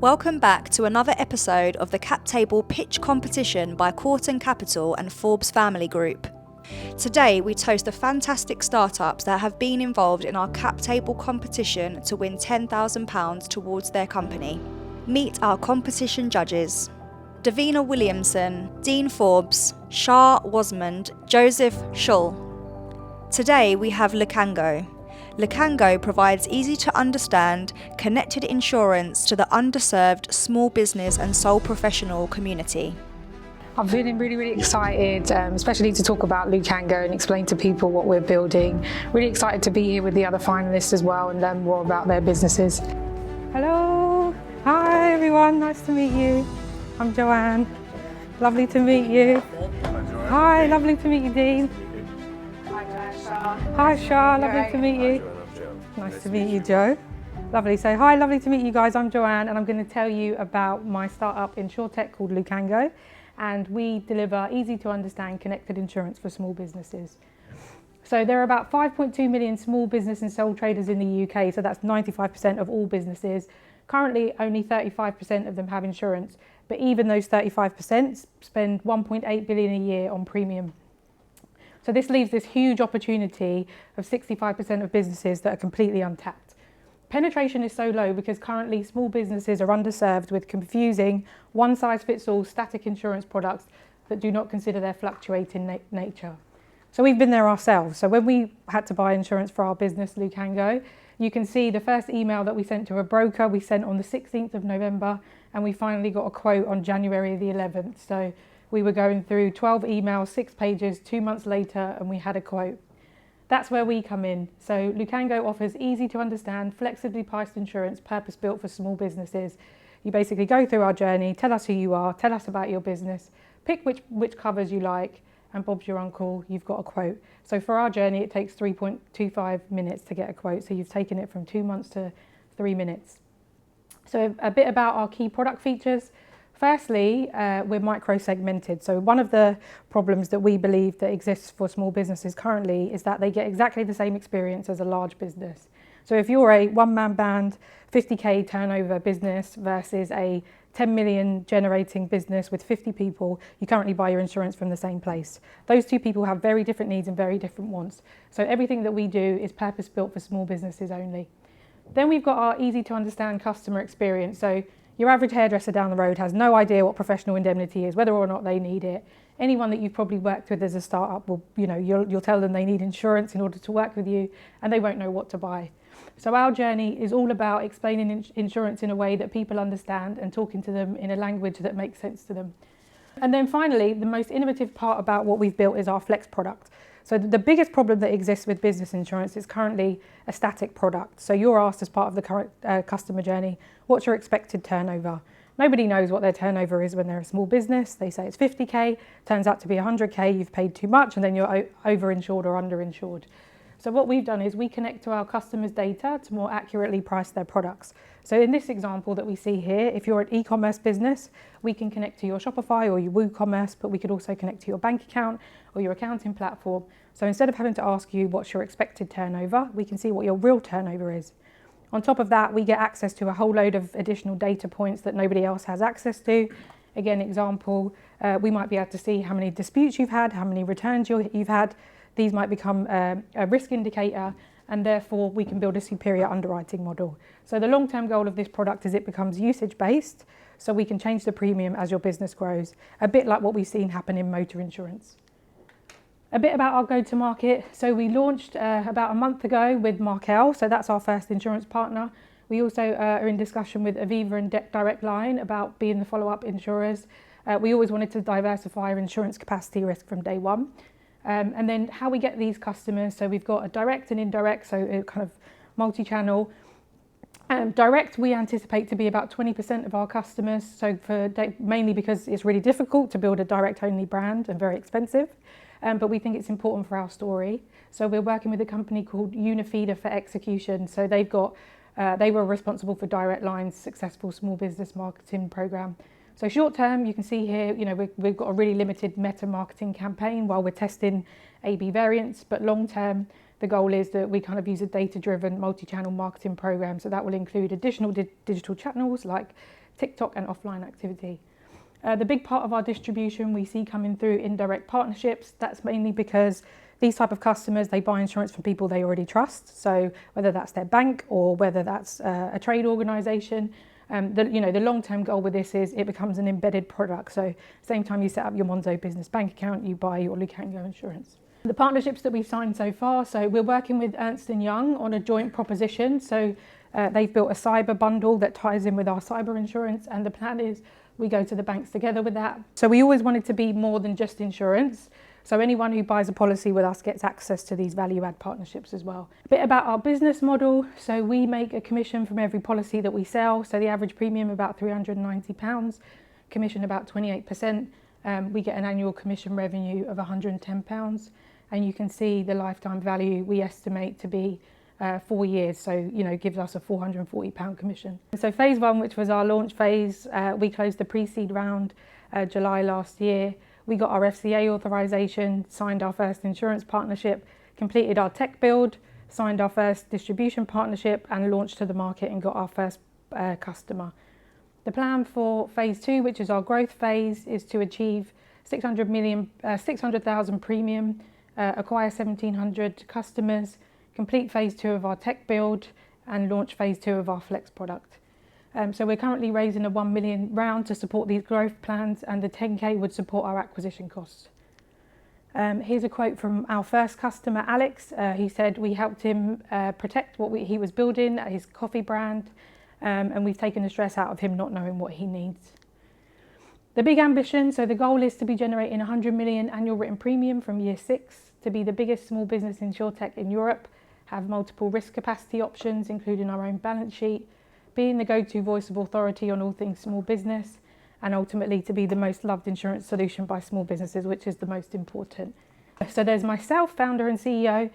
Welcome back to another episode of the Cap Table Pitch Competition by Corten Capital and Forbes Family Group. Today we toast the fantastic startups that have been involved in our Cap Table competition to win £10,000 towards their company. Meet our competition judges: Davina Williamson, Dean Forbes, Shah Wasmond, Joseph Shull. Today we have Lukango. Lukango provides easy-to-understand, connected insurance to the underserved small business and sole professional community. I'm feeling really excited, especially to talk about Lukango and explain to people what we're building. Really excited to be here with the other finalists as well and learn more about their businesses. Hello, hi everyone, nice to meet you. I'm Joanne, lovely to meet you. Hi, lovely to meet you, Dean. Hi Shah, lovely to meet you. Nice to meet you, Joe. Lovely. So hi, lovely to meet you guys. I'm Joanne and I'm going to tell you about my startup insurtech called Lukango, and we deliver easy to understand connected insurance for small businesses. So there are about 5.2 million small business and sole traders in the UK, so that's 95% of all businesses. Currently only 35% of them have insurance, but even those 35% spend 1.8 billion a year on premium. So this leaves this huge opportunity of 65% of businesses that are completely untapped. Penetration is so low because currently small businesses are underserved with confusing one-size-fits-all static insurance products that do not consider their fluctuating nature. So we've been there ourselves. So when we had to buy insurance for our business, Lukango, you can see the first email that we sent to a broker, we sent on the 16th of November, and we finally got a quote on January the 11th. So we were going through 12 emails, 6 pages, 2 months later, and we had a quote. That's where we come in. So Lukango offers easy to understand, flexibly priced insurance, purpose-built for small businesses. You basically go through our journey, tell us who you are, tell us about your business, pick which covers you like, and Bob's your uncle, you've got a quote. So for our journey, it takes 3.25 minutes to get a quote. So you've taken it from 2 months to 3 minutes. So a bit about our key product features. Firstly, we're micro-segmented. So one of the problems that we believe that exists for small businesses currently is that they get exactly the same experience as a large business. So if you're a one-man band, 50k turnover business versus a 10 million generating business with 50 people, you currently buy your insurance from the same place. Those two people have very different needs and very different wants. So everything that we do is purpose-built for small businesses only. Then we've got our easy to understand customer experience. So your average hairdresser down the road has no idea what professional indemnity is, whether or not they need it. Anyone that you've probably worked with as a startup will, you'll tell them they need insurance in order to work with you, and they won't know what to buy. So our journey is all about explaining insurance in a way that people understand and talking to them in a language that makes sense to them. And then finally, the most innovative part about what we've built is our Flex product. So the biggest problem that exists with business insurance is currently a static product. So you're asked as part of the current customer journey, what's your expected turnover? Nobody knows what their turnover is when they're a small business. They say it's 50k, turns out to be 100k, you've paid too much, and then you're overinsured or underinsured. So what we've done is we connect to our customers' data to more accurately price their products. So in this example that we see here, if you're an e-commerce business, we can connect to your Shopify or your WooCommerce, but we could also connect to your bank account or your accounting platform. So instead of having to ask you what's your expected turnover, we can see what your real turnover is. On top of that, we get access to a whole load of additional data points that nobody else has access to. Again, example, we might be able to see how many disputes you've had, how many returns you've had. These might become a risk indicator, and therefore we can build a superior underwriting model. So the long-term goal of this product is it becomes usage-based, so we can change the premium as your business grows, a bit like what we've seen happen in motor insurance. A bit about our go-to-market. So we launched about a month ago with Markel, so that's our first insurance partner. We also are in discussion with Aviva and Direct Line about being the follow-up insurers. We always wanted to diversify our insurance capacity risk from day one. And then how we get these customers, so we've got a direct and indirect, so a kind of multi-channel. Direct, we anticipate to be about 20% of our customers, so mainly because it's really difficult to build a direct-only brand and very expensive, but we think it's important for our story. So we're working with a company called Unifeeder for execution. So they were responsible for Direct Line's successful small business marketing program. So short term, you can see here, we've got a really limited meta marketing campaign while we're testing A/B variants, but long term, the goal is that we kind of use a data-driven multi-channel marketing program. So that will include additional digital channels like TikTok and offline activity. The big part of our distribution we see coming through indirect partnerships. That's mainly because these type of customers, they buy insurance from people they already trust. So whether that's their bank or whether that's a trade organisation, the long-term goal with this is it becomes an embedded product. So same time you set up your Monzo business bank account, you buy your Lukango insurance. The partnerships that we've signed so far, so we're working with Ernst & Young on a joint proposition. So they've built a cyber bundle that ties in with our cyber insurance, and the plan is we go to the banks together with that. So we always want it to be more than just insurance. So anyone who buys a policy with us gets access to these value-add partnerships as well. A bit about our business model. So we make a commission from every policy that we sell. So the average premium about £390, commission about 28%. We get an annual commission revenue of £110. And you can see the lifetime value we estimate to be 4 years, so gives us a £440 commission. So phase 1, which was our launch phase, we closed the pre-seed round July last year. We got our FCA authorization, signed our first insurance partnership, completed our tech build, signed our first distribution partnership, and launched to the market and got our first customer. The plan for phase 2, which is our growth phase, is to achieve 600,000 premium, acquire 1,700 customers, complete phase 2 of our tech build, and launch phase 2 of our flex product. So we're currently raising a 1 million round to support these growth plans, and the 10k would support our acquisition costs. Here's a quote from our first customer, Alex. He said we helped him protect what he was building at his coffee brand, and we've taken the stress out of him not knowing what he needs. The big ambition, so the goal is to be generating 100 million annual written premium from year 6, to be the biggest small business insurtech in Europe, have multiple risk capacity options, including our own balance sheet, being the go-to voice of authority on all things small business, and ultimately to be the most loved insurance solution by small businesses, which is the most important. So there's myself, founder and CEO.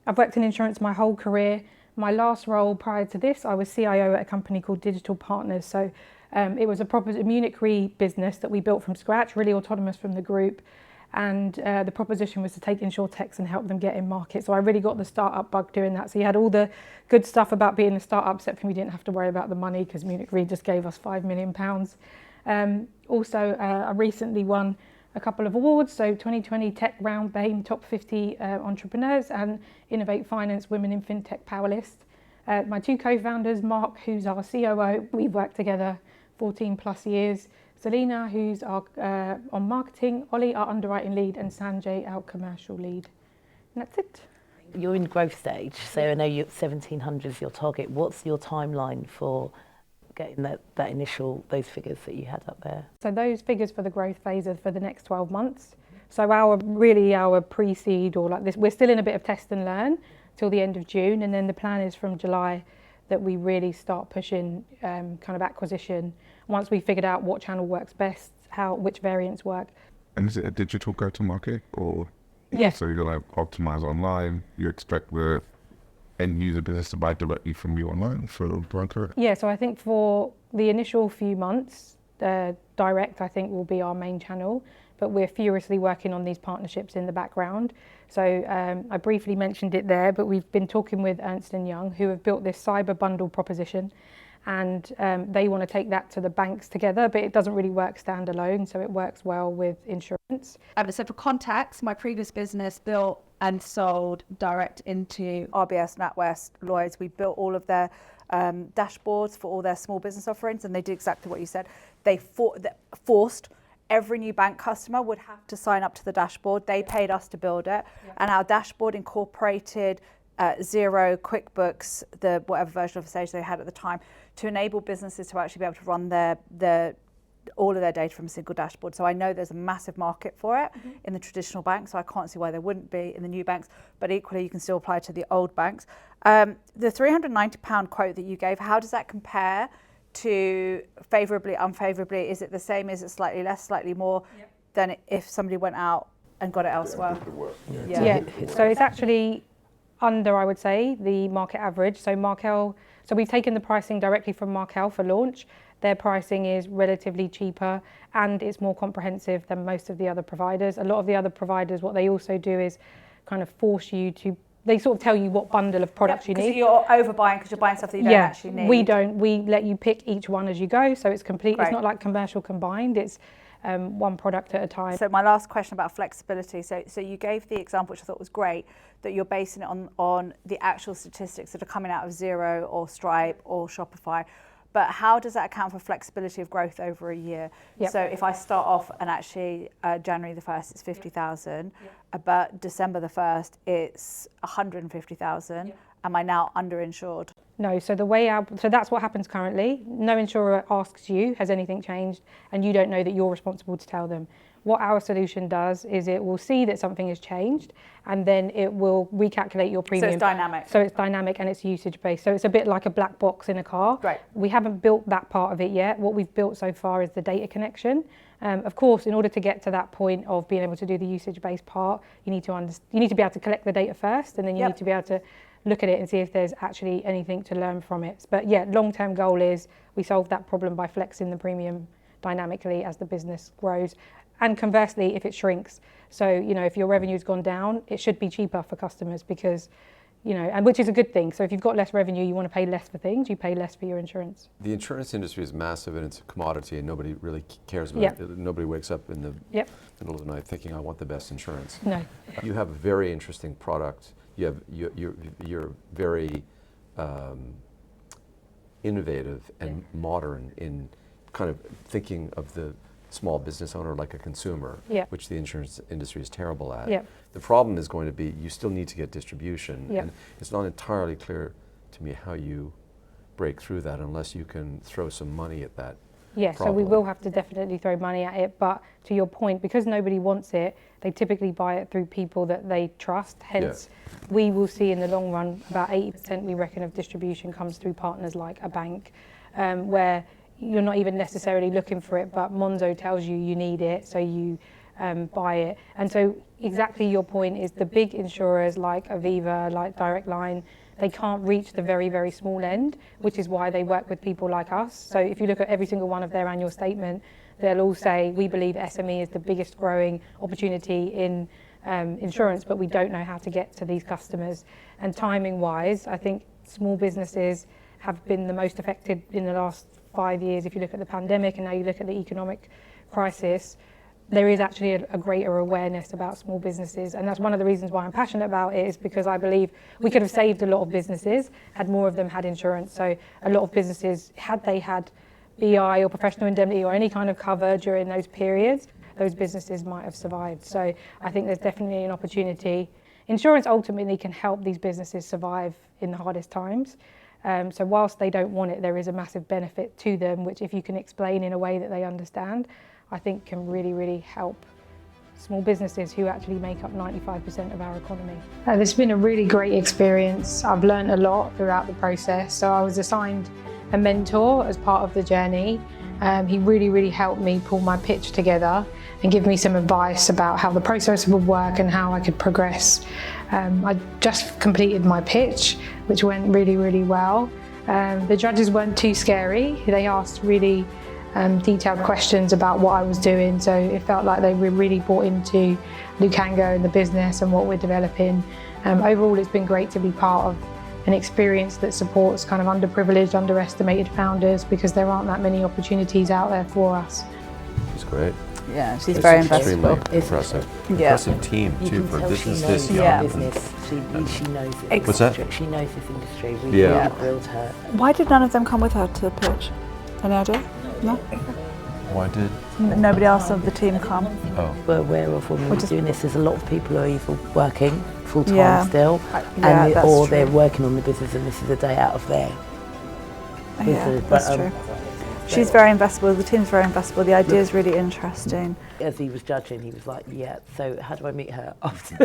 I've worked in insurance my whole career. My last role prior to this, I was CIO at a company called Digital Partners. So it was a proper Munich Re business that we built from scratch, really autonomous from the group. And the proposition was to take insurtechs and help them get in market. So I really got the startup bug doing that. So you had all the good stuff about being a startup, except for we didn't have to worry about the money because Munich Re just gave us £5 million. I recently won a couple of awards. So 2020 Tech Round BAME Top 50 Entrepreneurs and Innovate Finance Women in FinTech Power List. My 2 co-founders, Mark, who's our COO, we've worked together 14 plus years. Selena, who's our on marketing, Ollie, our underwriting lead, and Sanjay, our commercial lead. And that's it. You're in growth stage, so I know 1,700 is your target. What's your timeline for getting those figures that you had up there? So those figures for the growth phase are for the next 12 months. So our pre-seed or like this, we're still in a bit of test and learn till the end of June, and then the plan is from July that we really start pushing kind of acquisition once we figured out what channel works best, which variants work. And is it a digital go-to-market, or yes? So you're like optimize online. You expect the end user business to buy directly from you online for a broker? Yeah. So I think for the initial few months, direct I think will be our main channel, but we're furiously working on these partnerships in the background. So I briefly mentioned it there, but we've been talking with Ernst & Young, who have built this cyber bundle proposition, and they want to take that to the banks together, but it doesn't really work standalone, so it works well with insurance. So for context, my previous business built and sold direct into RBS, NatWest, Lloyds. We built all of their dashboards for all their small business offerings, and they did exactly what you said. They forced every new bank customer would have to sign up to the dashboard. They paid us to build it, and our dashboard incorporated Xero, QuickBooks, whatever version of Sage they had at the time, to enable businesses to actually be able to run all of their data from a single dashboard. So I know there's a massive market for it in the traditional banks, so I can't see why there wouldn't be in the new banks, but equally you can still apply to the old banks. The £390 quote that you gave, how does that compare to favourably, unfavourably? Is it the same? Is it slightly less, slightly more than if somebody went out and got it elsewhere? Yeah. So it's actually under, I would say, the market average. So we've taken the pricing directly from Markel for launch. Their pricing is relatively cheaper and it's more comprehensive than most of the other providers. A lot of the other providers, what they also do is kind of force you to they sort of tell you what bundle of products you need. You're overbuying because you're buying stuff that you don't actually need. We don't. We let you pick each one as you go, so it's complete. Great. It's not like commercial combined. It's one product at a time. So my last question about flexibility. So you gave the example, which I thought was great, that you're basing it on the actual statistics that are coming out of Xero or Stripe or Shopify. But how does that account for flexibility of growth over a year? Yep. So if I start off and actually January the 1st it's 50,000, but December the 1st it's 150,000, am I now underinsured? No, so so that's what happens currently. No insurer asks you, has anything changed? And you don't know that you're responsible to tell them. What our solution does is it will see that something has changed, and then it will recalculate your premium. So it's dynamic. So it's dynamic and it's usage based. So it's a bit like a black box in a car. Right. We haven't built that part of it yet. What we've built so far is the data connection. Of course, in order to get to that point of being able to do the usage based part, you need to be able to collect the data first, and then you need to be able to look at it and see if there's actually anything to learn from it. But yeah, long-term goal is we solve that problem by flexing the premium dynamically as the business grows. And conversely, if it shrinks. So, if your revenue's gone down, it should be cheaper for customers because, and which is a good thing. So if you've got less revenue, you want to pay less for things, you pay less for your insurance. The insurance industry is massive and it's a commodity and nobody really cares about it. Nobody wakes up in the middle of the night thinking, I want the best insurance. No. You have a very interesting product. You're very innovative and modern in kind of thinking of the small business owner like a consumer, which the insurance industry is terrible at. The problem is going to be you still need to get distribution, and it's not entirely clear to me how you break through that unless you can throw some money at that. Yeah, so we will have to definitely throw money at it, but to your point, because nobody wants it, they typically buy it through people that they trust. Hence, we will see in the long run about 80% we reckon of distribution comes through partners like a bank, where you're not even necessarily looking for it, but Monzo tells you you need it, so you buy it. And so exactly your point is the big insurers like Aviva, like Direct Line, they can't reach the very, very small end, which is why they work with people like us. So if you look at every single one of their annual statement, they'll all say, we believe SME is the biggest growing opportunity in insurance, but we don't know how to get to these customers. And timing wise, I think small businesses have been the most affected in the last 5 years. If you look at the pandemic and now you look at the economic crisis, there is actually a greater awareness about small businesses, and that's one of the reasons why I'm passionate about it, is because I believe we could have saved a lot of businesses had more of them had insurance. So a lot of businesses, had they had BI or professional indemnity or any kind of cover during those periods, those businesses might have survived. So I think there's definitely an opportunity. Insurance ultimately can help these businesses survive in the hardest times. So whilst they don't want it, there is a massive benefit to them, which if you can explain in a way that they understand, I think can really, really help small businesses who actually make up 95% of our economy. This has been a really great experience. I've learned a lot throughout the process. So I was assigned a mentor as part of the journey. He really, really helped me pull my pitch together and give me some advice about how the process would work and how I could progress. I just completed my pitch, which went really, really well. The judges weren't too scary. They asked really detailed questions about what I was doing, so it felt like they were really bought into Lukango and the business and what we're developing. Overall, it's been great to be part of an experience that supports kind of underprivileged, underestimated founders, because there aren't that many opportunities out there for us. It's great. Yeah, she's very investable. Extremely impressive. Impressive team too for business this young. She knows it. What's that? She knows this industry. We really grilled her. Why did none of them come with her to the pitch? Any idea? No? Why did? Nobody else of the team come? Oh. We're aware of when we're doing this, there's a lot of people who are either working full-time still, or they're working on the business and this is a day out of their business. That's true. She's very investable, the team's very investable, the idea is really interesting. As he was judging, he was like, yeah, so how do I meet her after?